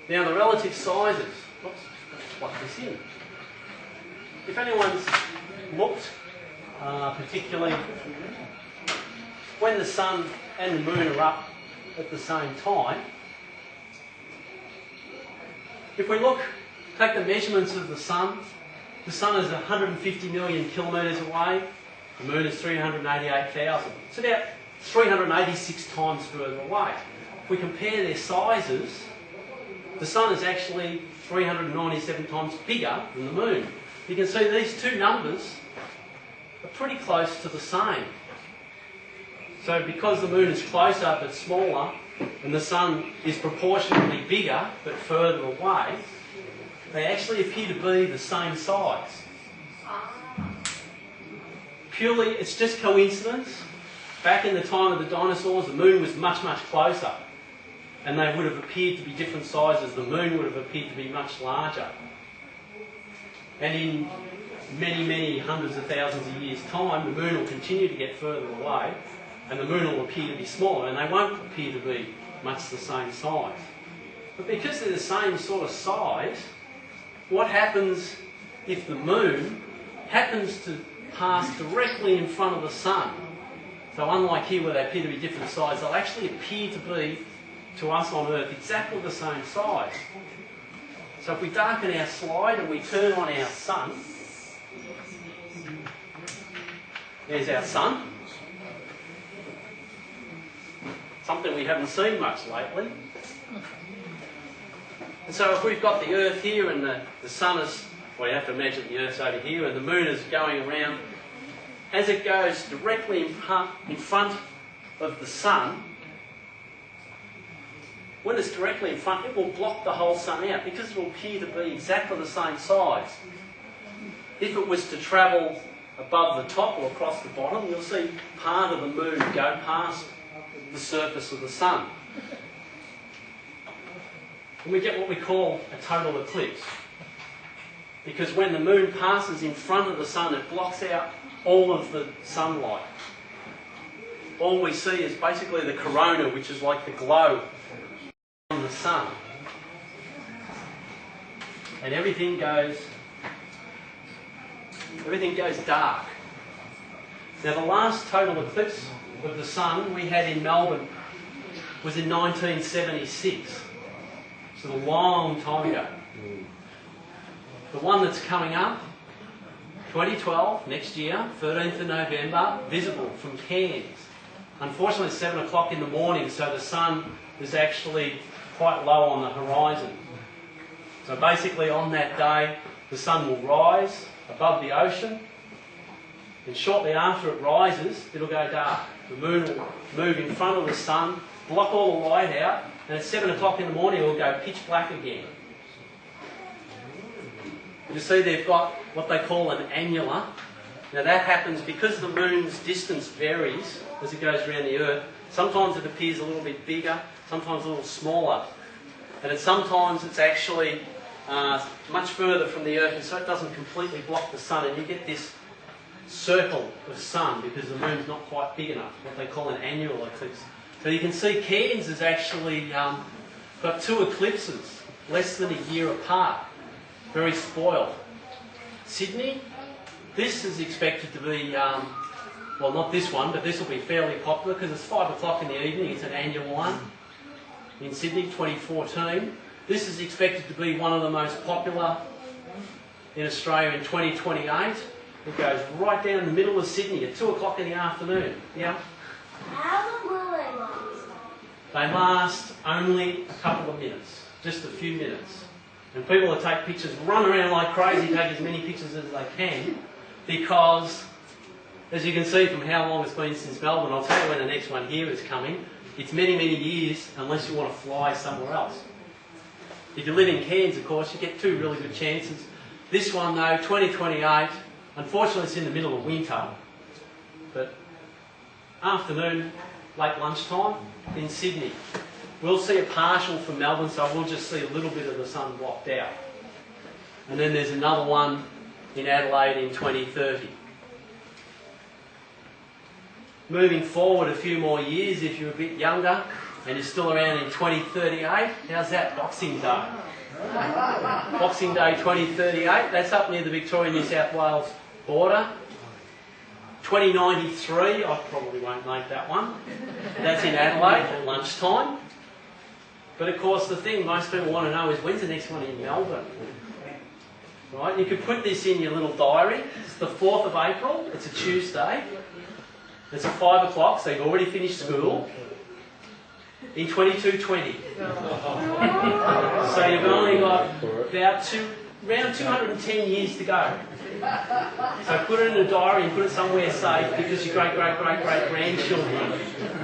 Now the relative sizes, oops, let's plug this in. If anyone's looked, particularly when the sun and the moon are up at the same time, if we look, take the measurements of the sun is 150 million kilometres away, the moon is 388,000. It's about 386 times further away. If we compare their sizes, the sun is actually 397 times bigger than the moon. You can see these two numbers are pretty close to the same. So because the moon is closer but smaller, and the sun is proportionately bigger but further away, they actually appear to be the same size. Purely, it's just coincidence. Back in the time of the dinosaurs, the moon was much, much closer, and they would have appeared to be different sizes. The moon would have appeared to be much larger. And in many, many hundreds of thousands of years' time, the moon will continue to get further away, and the moon will appear to be smaller, and they won't appear to be much the same size. But because they're the same sort of size, what happens if the moon happens to pass directly in front of the sun? So unlike here where they appear to be different size, they'll actually appear to be, to us on Earth, exactly the same size. So if we darken our slide and we turn on our sun, there's our sun. Something we haven't seen much lately. And so if we've got the Earth here and the sun is, well, you have to imagine the Earth's over here and the moon is going around, as it goes directly in front of the sun, when it's directly in front, it will block the whole sun out because it will appear to be exactly the same size. If it was to travel above the top or across the bottom, you'll see part of the moon go past the surface of the sun. And we get what we call a total eclipse. Because when the moon passes in front of the sun, it blocks out all of the sunlight. All we see is basically the corona, which is like the glow on the sun. And everything goes dark. Now the last total eclipse of the sun we had in Melbourne was in 1976. So a long time ago. The one that's coming up, 2012, next year, 13th of November, visible from Cairns. Unfortunately, it's 7 o'clock in the morning, so the sun is actually quite low on the horizon. So basically on that day, the sun will rise above the ocean, and shortly after it rises, it'll go dark. The moon will move in front of the sun, block all the light out, and at 7 o'clock in the morning, it will go pitch black again. You see they've got what they call an annular. Now that happens because the moon's distance varies as it goes around the Earth. Sometimes it appears a little bit bigger, sometimes a little smaller. And sometimes it's actually much further from the Earth, and so it doesn't completely block the sun, and you get this circle of sun because the moon's not quite big enough, what they call an annual eclipse. So you can see Cairns has actually got two eclipses less than a year apart. Very spoiled. Sydney, this is expected to be, well not this one, but this will be fairly popular because it's 5 o'clock in the evening, it's an annual one in Sydney, 2014. This is expected to be one of the most popular in Australia in 2028. It goes right down the middle of Sydney at 2 o'clock in the afternoon. Yeah? How long will they last? They last only a couple of minutes, just a few minutes. And people that take pictures run around like crazy, take as many pictures as they can, because, as you can see from how long it's been since Melbourne, I'll tell you when the next one here is coming, it's many, many years unless you want to fly somewhere else. If you live in Cairns, of course, you get two really good chances. This one, though, 2028, unfortunately it's in the middle of winter, but afternoon, late lunchtime in Sydney. We'll see a partial from Melbourne, so we'll just see a little bit of the sun blocked out. And then there's another one in Adelaide in 2030. Moving forward a few more years, if you're a bit younger, and is still around in 2038. How's that? Boxing Day. Boxing Day 2038, that's up near the Victoria-New South Wales border. 2093, I probably won't make that one. That's in Adelaide at lunchtime. But of course the thing most people want to know is when's the next one in Melbourne? Right, you could put this in your little diary. It's the 4th of April, it's a Tuesday. It's at 5 o'clock, so you've already finished school. In 2220. So you've only got about around 210 years to go. So put it in a diary and put it somewhere safe because your great-great-great-great-grandchildren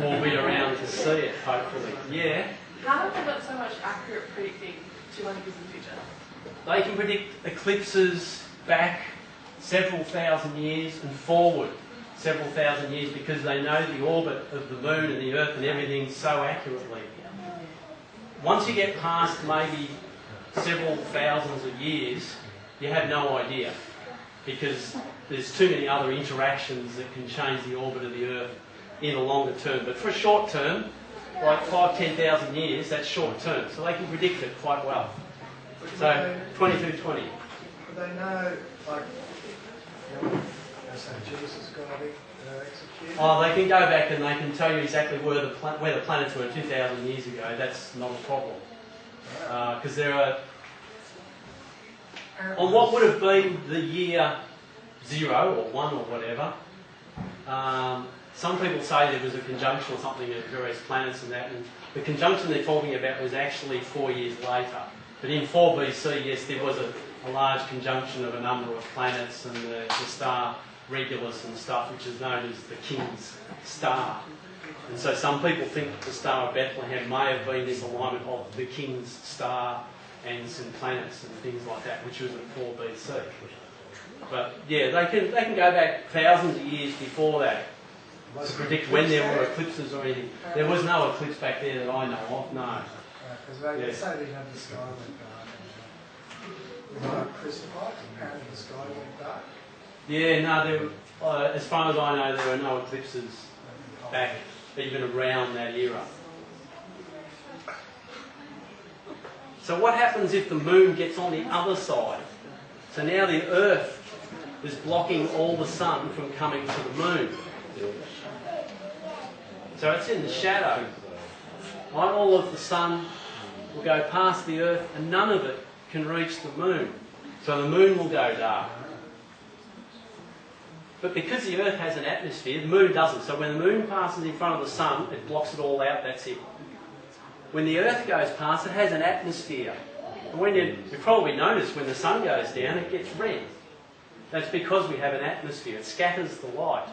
will be around to see it, hopefully. Yeah? How have they got so much accurate predicting 200 years in the future? They can predict eclipses back several thousand years and forward several thousand years because they know the orbit of the moon and the earth and everything so accurately. Once you get past maybe several thousands of years, you have no idea because there's too many other interactions that can change the orbit of the earth in a longer term. But for a short term, like 5,000-10,000 years, that's short term, so they can predict it quite well. So 2220. Do they know, like, Jesus got to execute? Oh, they can go back and they can tell you exactly where the planets were 2,000 years ago. That's not a problem. Because there are, on what would have been the year 0 or 1 or whatever, some people say there was a conjunction or something of various planets and that, and the conjunction they're talking about was actually 4 years later. But in 4 BC, yes, there was a large conjunction of a number of planets and the star Regulus and stuff, which is known as the King's Star. And so some people think that the Star of Bethlehem may have been this alignment of the King's Star and some planets and things like that, which was at 4 BC. But yeah, they can go back thousands of years before that to predict when there were eclipses or anything. There was no eclipse back there that I know of, no. Because they say they have the sky went dark. It was like crucified, apparently the sky went dark. Yeah, no, as far as I know, there were no eclipses back even around that era. So what happens if the moon gets on the other side? So now the Earth is blocking all the sun from coming to the moon. So it's in the shadow. Right? All of the sun will go past the Earth and none of it can reach the moon. So the moon will go dark. But because the Earth has an atmosphere, the moon doesn't. So when the moon passes in front of the sun, it blocks it all out, that's it. When the Earth goes past, it has an atmosphere. And when you probably notice when the sun goes down, it gets red. That's because we have an atmosphere. It scatters the light.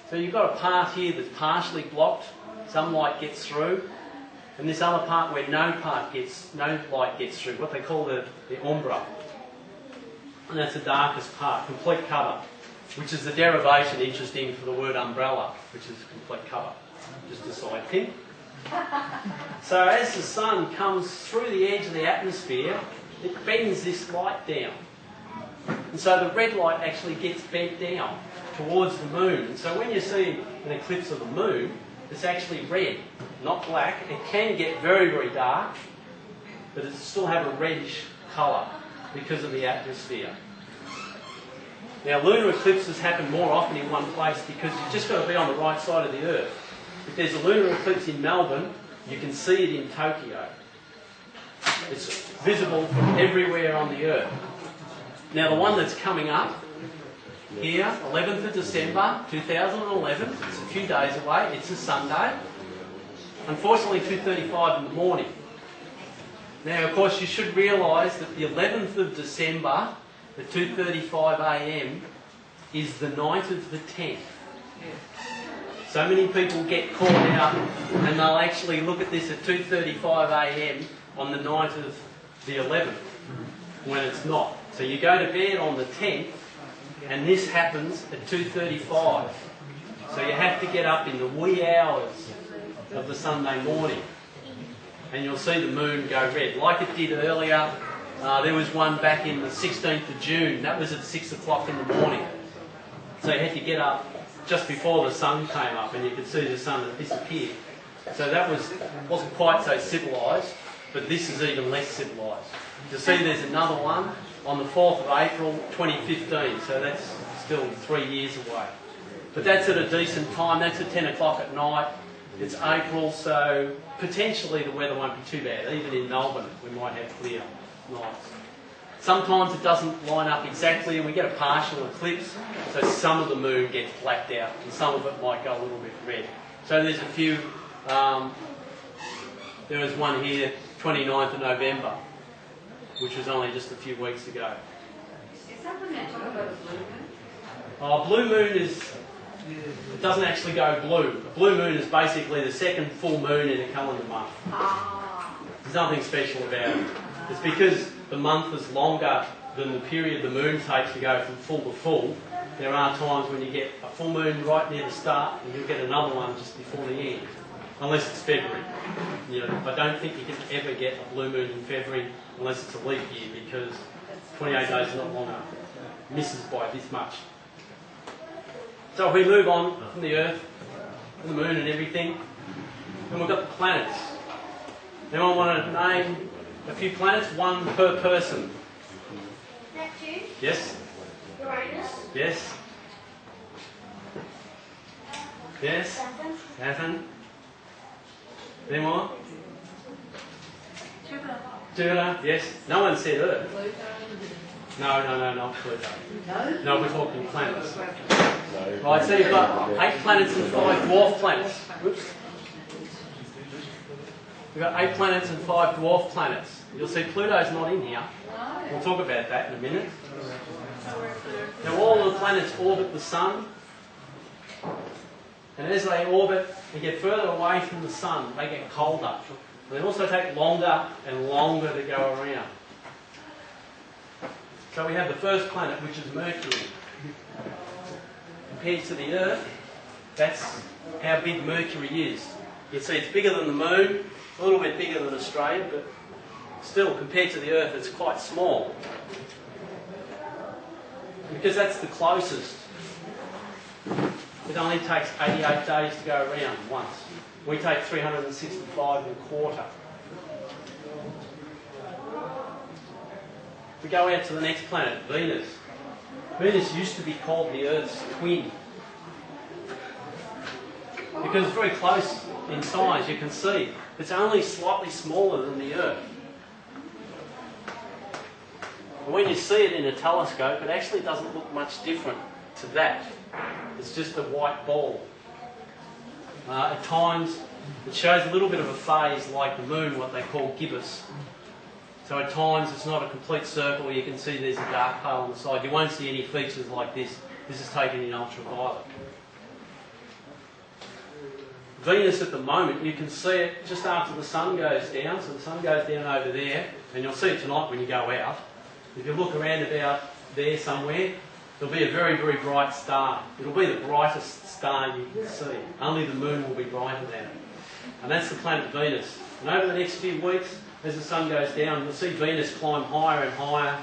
So you've got a part here that's partially blocked. Some light gets through. And this other part where no light gets through, what they call the umbra. And that's the darkest part, complete cover, which is the derivation, interesting, for the word umbrella, which is complete cover. Just a side thing. So as the sun comes through the edge of the atmosphere, it bends this light down. And so the red light actually gets bent down towards the moon. And so when you see an eclipse of the moon, it's actually red, not black. It can get very, very dark, but it still have a reddish colour because of the atmosphere. Now, lunar eclipses happen more often in one place because you've just got to be on the right side of the Earth. If there's a lunar eclipse in Melbourne, you can see it in Tokyo. It's visible from everywhere on the Earth. Now, the one that's coming up here, 11th of December 2011, it's a few days away, it's a Sunday. Unfortunately, 2:35 in the morning. Now, of course, you should realise that the 11th of December at 2:35 a.m. is the night of the 10th. So many people get caught out and they'll actually look at this at 2:35 a.m. on the night of the 11th, when it's not. So you go to bed on the 10th and this happens at 2:35. So you have to get up in the wee hours of the Sunday morning. And you'll see the moon go red. Like it did earlier, there was one back in the 16th of June. That was at 6 o'clock in the morning. So you had to get up just before the sun came up, and you could see the sun had disappeared. So that wasn't quite so civilised, but this is even less civilised. You see there's another one on the 4th of April 2015, so that's still 3 years away. But that's at a decent time, that's at 10 o'clock at night. It's April, so potentially the weather won't be too bad. Even in Melbourne, we might have clear nights. Sometimes it doesn't line up exactly and we get a partial eclipse, so some of the moon gets blacked out and some of it might go a little bit red. So there's a few, there was one here, 29th of November, which was only just a few weeks ago. Is that when they're talking about a blue moon? Oh, blue moon is, it doesn't actually go blue. A blue moon is basically the second full moon in a calendar month. Ah. There's nothing special about it. It's because the month is longer than the period the moon takes to go from full to full. There are times when you get a full moon right near the start and you'll get another one just before the end. Unless it's February. You know, I don't think you can ever get a blue moon in February unless it's a leap year, because 28 days is not long enough. It misses by this much. So if we move on from the Earth and the Moon and everything, then we've got the planets. Anyone want to name a few planets? One per person. Neptune, Yes? Uranus, Yes? Yes? Saturn, Saturn? Any more? Jupiter. Jupiter? Yes? No one said Earth. Pluto. No, not Pluto. No? No, we're talking planets. Right, so you've got 8 planets and 5 dwarf planets. Whoops. We've got 8 planets and 5 dwarf planets. You'll see Pluto's not in here. We'll talk about that in a minute. Now all the planets orbit the Sun. And as they orbit, they get further away from the Sun, they get colder. And they also take longer and longer to go around. So we have the first planet, which is Mercury. Compared to the Earth, that's how big Mercury is. You can see it's bigger than the Moon, a little bit bigger than Australia, but still, compared to the Earth, it's quite small. Because that's the closest. It only takes 88 days to go around once. We take 365 and a quarter. We go out to the next planet, Venus. Venus used to be called the Earth's twin. Because it's very close in size, you can see. It's only slightly smaller than the Earth. And when you see it in a telescope, it actually doesn't look much different to that. It's just a white ball. At times, it shows a little bit of a phase like the Moon, what they call gibbous. So at times it's not a complete circle, you can see there's a dark hole on the side. You won't see any features like this. This is taken in ultraviolet. Venus at the moment, you can see it just after the sun goes down. So the sun goes down over there, and you'll see it tonight when you go out. If you look around about there somewhere, there'll be a very, very bright star. It'll be the brightest star you can see. Only the Moon will be brighter than it. And that's the planet Venus. And over the next few weeks, as the sun goes down, you'll see Venus climb higher and higher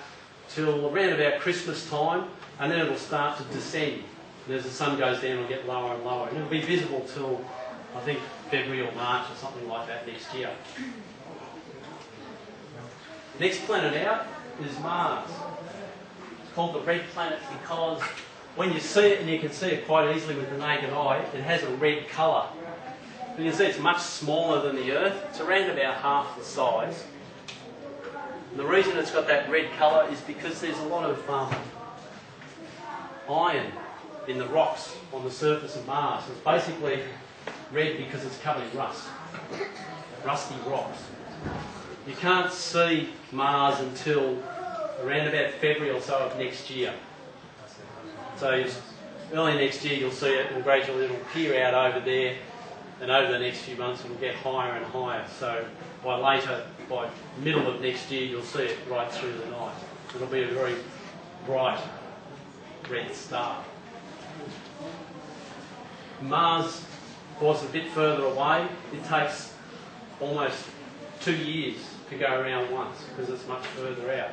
till around about Christmas time, and then it'll start to descend. And as the sun goes down, it'll get lower and lower. And it'll be visible till, I think, February or March or something like that next year. Next planet out is Mars. It's called the red planet because when you see it, and you can see it quite easily with the naked eye, it has a red colour. You can see it's much smaller than the Earth. It's around about half the size. And the reason it's got that red colour is because there's a lot of iron in the rocks on the surface of Mars. It's basically red because it's covered in rust. Rusty rocks. You can't see Mars until around about February or so of next year. So early next year you'll see it, and gradually it'll peer out over there, and over the next few months it'll get higher and higher. So by middle of next year you'll see it right through the night. It'll be a very bright red star. Mars, of course, a bit further away. It takes almost 2 years to go around once because it's much further out.